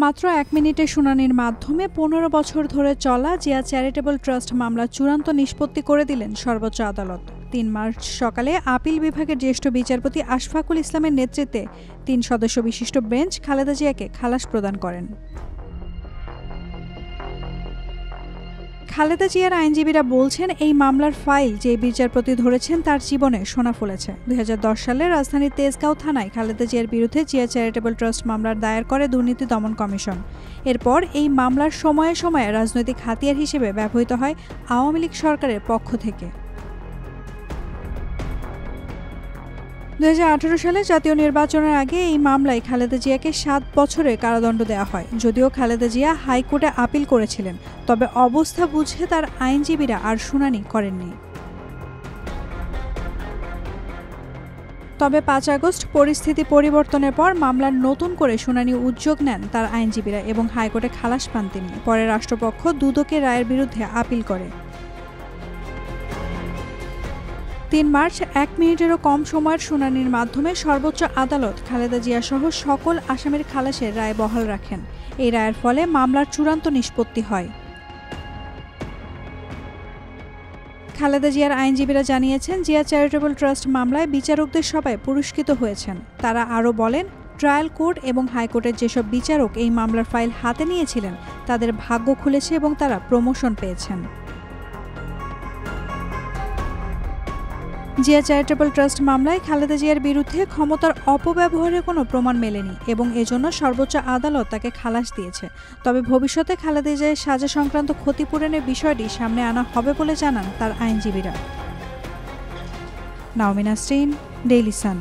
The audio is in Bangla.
মাত্র ১ মিনিটের শুনানির মাধ্যমে ১৫ বছর ধরে চলা জিয়া চ্যারিটেবল ট্রাস্ট মামলা চূড়ান্ত নিষ্পত্তি করে দিলেন সর্বোচ্চ আদালত। ৩ মার্চ সকালে আপিল বিভাগের জ্যেষ্ঠ বিচারপতি আশফাকুল ইসলামের নেতৃত্বে ৩ সদস্য বিশিষ্ট বেঞ্চ খালেদা জিয়াকে খালাস প্রদান করেন। খালেদা জিয়ার আইনজীবীরা বলছেন, এই মামলার ফাইল যে বিচারপতি ধরেছেন তার জীবনে সোনা ফলেছে। ২০১০ সালে রাজধানীর তেজগাঁও থানায় খালেদা জিয়ার বিরুদ্ধে জিয়া চ্যারিটেবল ট্রাস্ট মামলার দায়ের করে দুর্নীতি দমন কমিশন। এরপর এই মামলার সময়ে সময়ে রাজনৈতিক হাতিয়ার হিসেবে ব্যবহৃত হয় আওয়ামী লীগ সরকারের পক্ষ থেকে। ২০১৮ সালে জাতীয় নির্বাচনের আগে এই মামলায় খালেদা জিয়াকে ৭ বছরের কারাদণ্ড দেওয়া হয়। যদিও খালেদা জিয়া হাইকোর্টে আপিল করেছিলেন, তবে অবস্থা বুঝে তার আইনজীবীরা আর শুনানি করেননি। তবে ৫ আগস্ট পরিস্থিতি পরিবর্তনের পর মামলার নতুন করে শুনানি উদ্যোগ নেন তার আইনজীবীরা এবং হাইকোর্টে খালাস পান তিনি। পরে রাষ্ট্রপক্ষ দুদকের রায়ের বিরুদ্ধে আপিল করে। ৩ মার্চ ১ মিনিটেরও কম সময়ের শুনানির মাধ্যমে সর্বোচ্চ আদালত খালেদা জিয়া সহ সকল আসামির খালাসের রায় বহাল রাখেন। এই রায়ের ফলে মামলার চূড়ান্ত নিষ্পত্তি হয়। খালেদা জিয়ার আইনজীবীরা জানিয়েছেন, জিয়া চ্যারিটেবল ট্রাস্ট মামলায় বিচারকদের সবাই পুরস্কৃত হয়েছেন। তারা আরও বলেন, ট্রায়াল কোর্ট এবং হাইকোর্টের যেসব বিচারক এই মামলার ফাইল হাতে নিয়েছিলেন তাদের ভাগ্য খুলেছে এবং তারা প্রমোশন পেয়েছেন। জিয়া চ্যারিটেবল ট্রাস্ট মামলায় খালেদা জিয়ার বিরুদ্ধে ক্ষমতার অপব্যবহারের কোনো প্রমাণ মেলেনি এবং এজন্য সর্বোচ্চ আদালত তাকে খালাস দিয়েছে। তবে ভবিষ্যতে খালেদা জিয়ার সাজা সংক্রান্ত ক্ষতিপূরণের বিষয়টি সামনে আনা হবে বলে জানান তার আইনজীবীরা। নাওমিন নাসরিন, ডেইলি সান।